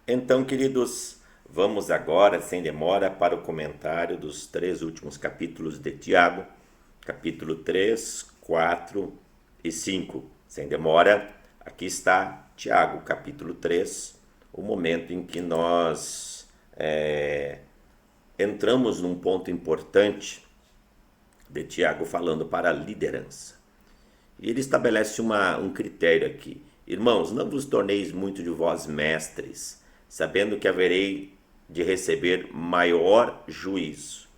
Então, queridos, vamos agora, sem demora, para o comentário dos três últimos capítulos de Tiago, capítulo 3, 4 e 5. Sem demora, aqui está Tiago, capítulo 3, o momento em que nós entramos num ponto importante de Tiago falando para a liderança. E ele estabelece um critério aqui. Irmãos, não vos torneis muito de vós mestres, sabendo que haverei de receber maior juízo.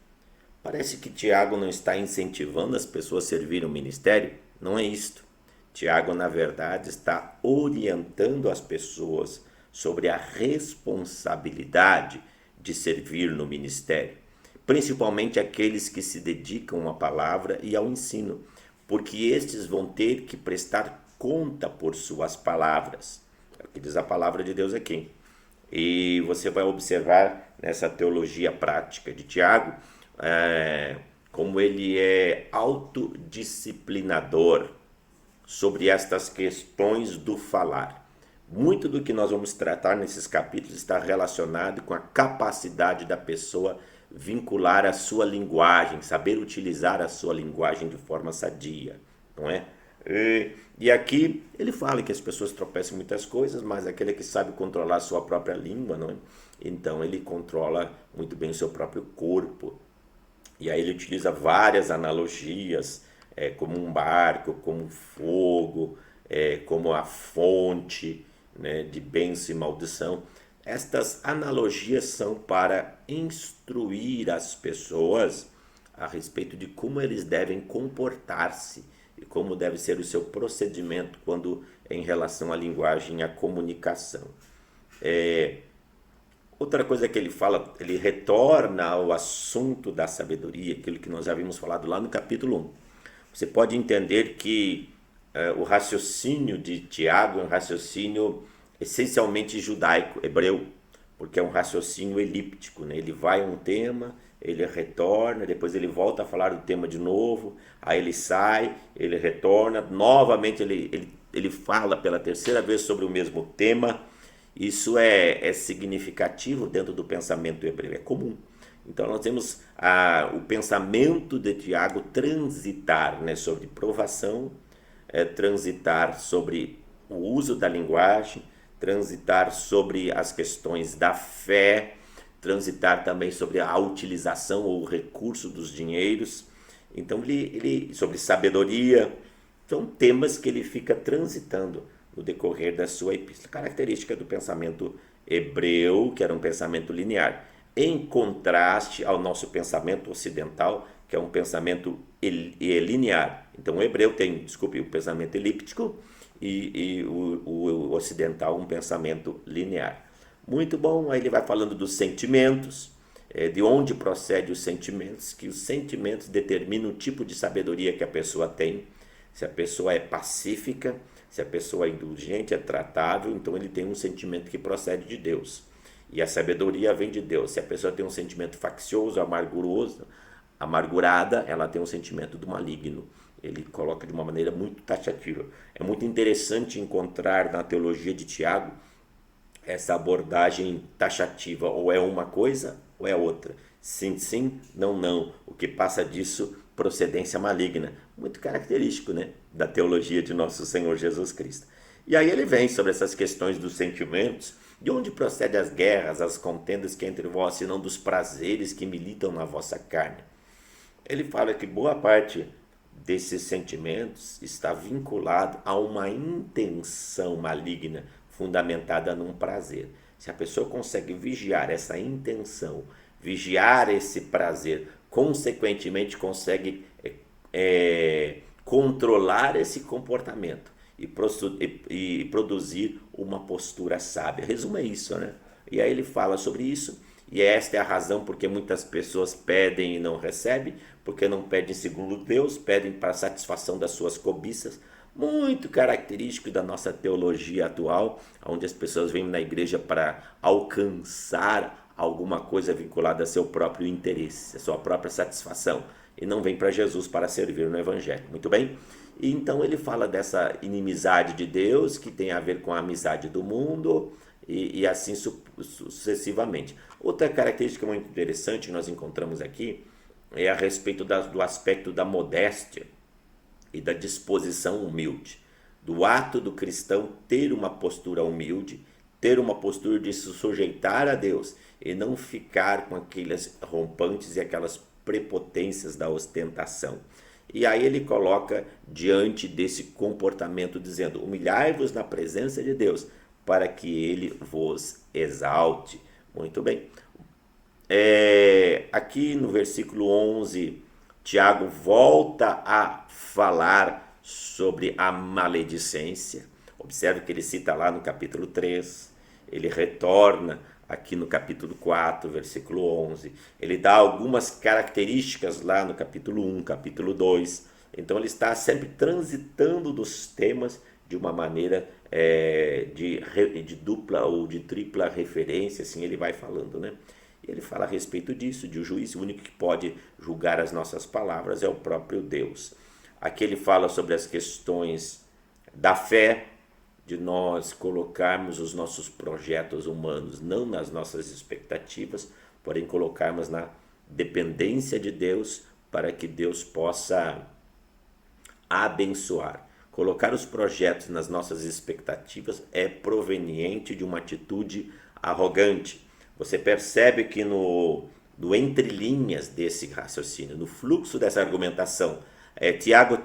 Parece que Tiago não está incentivando as pessoas a servir o ministério. Não é isto. Tiago, na verdade, está orientando as pessoas sobre a responsabilidade de servir no ministério, principalmente aqueles que se dedicam à palavra e ao ensino, porque estes vão ter que prestar conta por suas palavras. É o que diz a palavra de Deus aqui. E você vai observar nessa teologia prática de Tiago como ele é autodisciplinador sobre estas questões do falar. Muito do que nós vamos tratar nesses capítulos está relacionado com a capacidade da pessoa vincular a sua linguagem, saber utilizar a sua linguagem de forma sadia, não é? E aqui ele fala que as pessoas tropeçam em muitas coisas, mas aquele que sabe controlar a sua própria língua, não é? Então ele controla muito bem o seu próprio corpo. E aí ele utiliza várias analogias, como um barco, como fogo, como a fonte, né, de bênção e maldição. Estas analogias são para instruir as pessoas a respeito de como eles devem comportar-se e como deve ser o seu procedimento quando em relação à linguagem e à comunicação. Outra coisa que ele fala, ele retorna ao assunto da sabedoria, aquilo que nós já havíamos falado lá no capítulo 1. Você pode entender que o raciocínio de Tiago é um raciocínio essencialmente judaico, hebreu, porque é um raciocínio elíptico, né? Ele vai a um tema, ele retorna, depois ele volta a falar do tema de novo, aí ele sai, ele retorna, novamente ele fala pela terceira vez sobre o mesmo tema. Isso é significativo dentro do pensamento hebreu, é comum. Então nós temos o pensamento de Tiago transitar, né, sobre provação, transitar sobre o uso da linguagem, transitar sobre as questões da fé, transitar também sobre a utilização ou o recurso dos dinheiros. Então ele sobre sabedoria, são temas que ele fica transitando no decorrer da sua epístola. Característica do pensamento hebreu, que era um pensamento linear, em contraste ao nosso pensamento ocidental, que é um pensamento linear. Então o hebreu tem, desculpe, o pensamento elíptico e o ocidental um pensamento linear. Muito bom, aí ele vai falando dos sentimentos, de onde procedem os sentimentos, que os sentimentos determinam o tipo de sabedoria que a pessoa tem. Se a pessoa é pacífica, se a pessoa é indulgente, é tratável, então ele tem um sentimento que procede de Deus. E a sabedoria vem de Deus. Se a pessoa tem um sentimento faccioso, amarguroso, amargurada, ela tem um sentimento do maligno. Ele coloca de uma maneira muito taxativa. É muito interessante encontrar na teologia de Tiago essa abordagem taxativa. Ou é uma coisa ou é outra. Sim, sim, não, não. O que passa disso, procedência maligna. Muito característico, né, da teologia de nosso Senhor Jesus Cristo. E aí ele vem sobre essas questões dos sentimentos, de onde procedem as guerras, as contendas que entre vós, senão dos prazeres que militam na vossa carne. Ele fala que boa parte desses sentimentos está vinculado a uma intenção maligna fundamentada num prazer. Se a pessoa consegue vigiar essa intenção, vigiar esse prazer, consequentemente consegue controlar esse comportamento e produzir uma postura sábia. Resumo é isso, né? E aí ele fala sobre isso, e esta é a razão porque muitas pessoas pedem e não recebem, porque não pedem segundo Deus, pedem para a satisfação das suas cobiças, muito característico da nossa teologia atual, onde as pessoas vêm na igreja para alcançar alguma coisa vinculada a seu próprio interesse, a sua própria satisfação, e não vem para Jesus para servir no Evangelho. Muito bem? E então ele fala dessa inimizade de Deus, que tem a ver com a amizade do mundo, e assim sucessivamente. Outra característica muito interessante que nós encontramos aqui é a respeito do aspecto da modéstia e da disposição humilde, do ato do cristão ter uma postura humilde, ter uma postura de se sujeitar a Deus e não ficar com aqueles rompantes e aquelas prepotências da ostentação. E aí ele coloca diante desse comportamento dizendo: humilhai-vos na presença de Deus para que ele vos exalte. Muito bem. Aqui no versículo 11, Tiago volta a falar sobre a maledicência. Observe que ele cita lá no capítulo 3, ele retorna aqui no capítulo 4, versículo 11. Ele dá algumas características lá no capítulo 1, capítulo 2. Então ele está sempre transitando dos temas de uma maneira de dupla ou de tripla referência, assim ele vai falando, né? E ele fala a respeito disso, de o juiz, o único que pode julgar as nossas palavras é o próprio Deus. Aqui ele fala sobre as questões da fé, de nós colocarmos os nossos projetos humanos não nas nossas expectativas, porém colocarmos na dependência de Deus para que Deus possa abençoar. Colocar os projetos nas nossas expectativas é proveniente de uma atitude arrogante. Você percebe que no entrelinhas desse raciocínio, no fluxo dessa argumentação, Tiago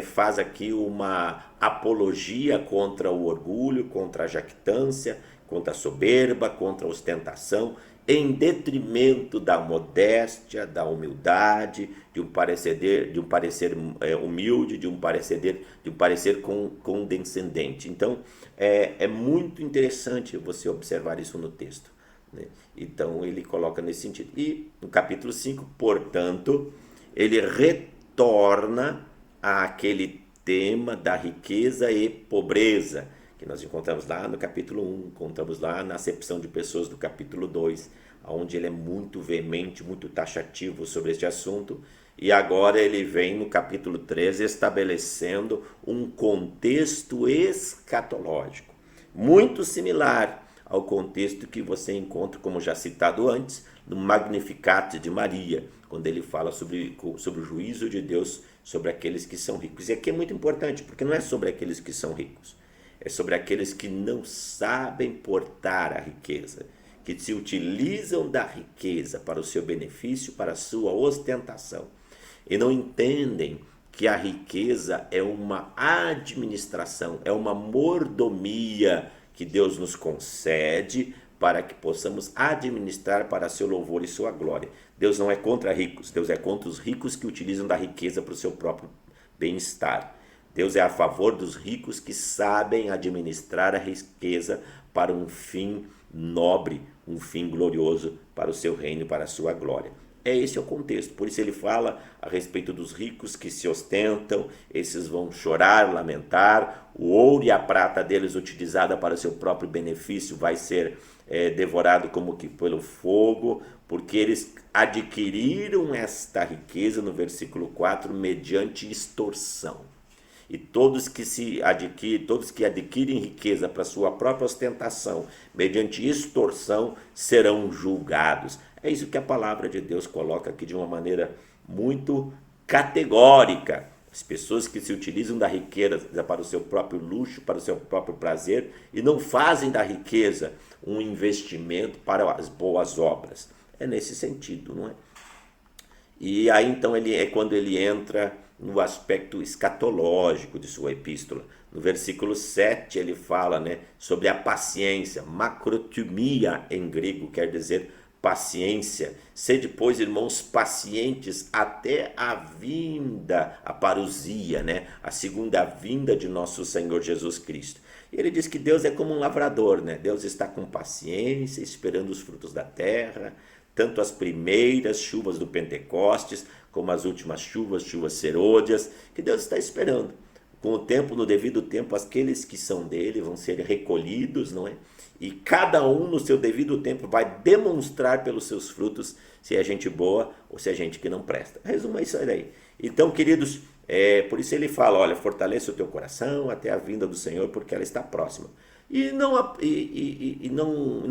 faz aqui uma apologia contra o orgulho, contra a jactância, contra a soberba, contra a ostentação, em detrimento da modéstia, da humildade, de um parecer humilde, de um parecer condescendente. Então, é muito interessante você observar isso no texto, né? Então, ele coloca nesse sentido. E no capítulo 5, portanto, ele retorna àquele tema da riqueza e pobreza, que nós encontramos lá no capítulo 1, encontramos lá na acepção de pessoas do capítulo 2, onde ele é muito veemente, muito taxativo sobre este assunto, e agora ele vem no capítulo 3 estabelecendo um contexto escatológico, muito similar ao contexto que você encontra, como já citado antes, no Magnificat de Maria, quando ele fala sobre o juízo de Deus sobre aqueles que são ricos. E aqui é muito importante, porque não é sobre aqueles que são ricos, é sobre aqueles que não sabem portar a riqueza, que se utilizam da riqueza para o seu benefício, para a sua ostentação, e não entendem que a riqueza é uma administração, é uma mordomia que Deus nos concede para que possamos administrar para seu louvor e sua glória. Deus não é contra ricos, Deus é contra os ricos que utilizam da riqueza para o seu próprio bem-estar. Deus é a favor dos ricos que sabem administrar a riqueza para um fim nobre, um fim glorioso para o seu reino e para a sua glória. Esse é o contexto, por isso ele fala a respeito dos ricos que se ostentam, esses vão chorar, lamentar, o ouro e a prata deles utilizada para seu próprio benefício vai ser devorado como que pelo fogo, porque eles adquiriram esta riqueza, no versículo 4, mediante extorsão. E todos que adquirem riqueza para sua própria ostentação, mediante extorsão, serão julgados. É isso que a palavra de Deus coloca aqui de uma maneira muito categórica. As pessoas que se utilizam da riqueza para o seu próprio luxo, para o seu próprio prazer, e não fazem da riqueza um investimento para as boas obras. É nesse sentido, não é? E aí então quando ele entra no aspecto escatológico de sua epístola. No versículo 7 ele fala, né, sobre a paciência, macrotumia em grego, quer dizer paciência. Sede, pois, irmãos, pacientes até a vinda, a parousia, né, a segunda vinda de nosso Senhor Jesus Cristo. E ele diz que Deus é como um lavrador, né? Deus está com paciência, esperando os frutos da terra, tanto as primeiras chuvas do Pentecostes, como as últimas chuvas serôdias, que Deus está esperando. Com o tempo, no devido tempo, aqueles que são dele vão ser recolhidos, não é? E cada um no seu devido tempo vai demonstrar pelos seus frutos se é gente boa ou se é gente que não presta. Resumo é isso aí. Então, queridos, Por isso ele fala, olha, fortaleça o teu coração até a vinda do Senhor, porque ela está próxima. E não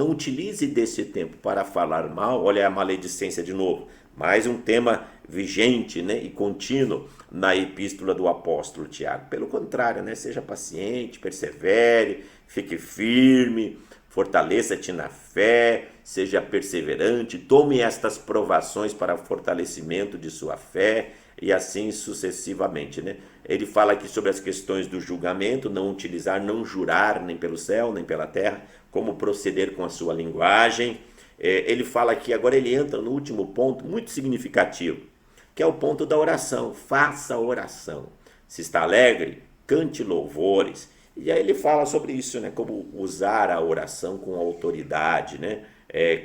utilize desse tempo para falar mal. Olha a maledicência de novo. Mais um tema vigente, né, e contínuo na epístola do apóstolo Tiago. Pelo contrário, né, seja paciente, persevere, fique firme, fortaleça-te na fé, seja perseverante, tome estas provações para fortalecimento de sua fé e assim sucessivamente, né? Ele fala aqui sobre as questões do julgamento, não utilizar, não jurar nem pelo céu, nem pela terra, como proceder com a sua linguagem. Ele fala aqui, agora ele entra no último ponto, muito significativo, que é o ponto da oração. Faça oração. Se está alegre, cante louvores. E aí ele fala sobre isso, né? Como usar a oração com autoridade, né?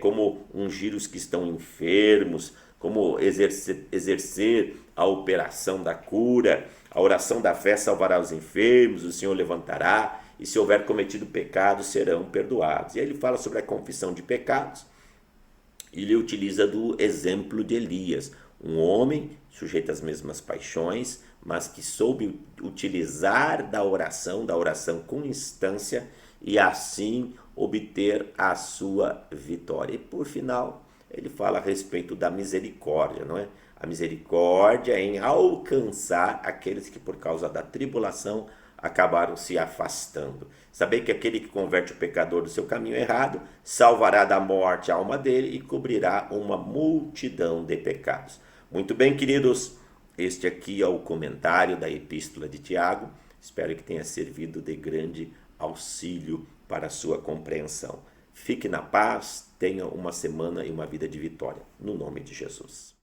Como ungir os que estão enfermos, como exercer a operação da cura. A oração da fé salvará os enfermos, o Senhor levantará, e se houver cometido pecados, serão perdoados. E aí ele fala sobre a confissão de pecados. Ele utiliza do exemplo de Elias, um homem sujeito às mesmas paixões, mas que soube utilizar da oração com instância e assim obter a sua vitória. E por final, ele fala a respeito da misericórdia, não é? A misericórdia em alcançar aqueles que por causa da tribulação acabaram se afastando. Saber que aquele que converte o pecador do seu caminho errado salvará da morte a alma dele e cobrirá uma multidão de pecados. Muito bem, queridos, este aqui é o comentário da Epístola de Tiago. Espero que tenha servido de grande auxílio para a sua compreensão. Fique na paz, tenha uma semana e uma vida de vitória, no nome de Jesus.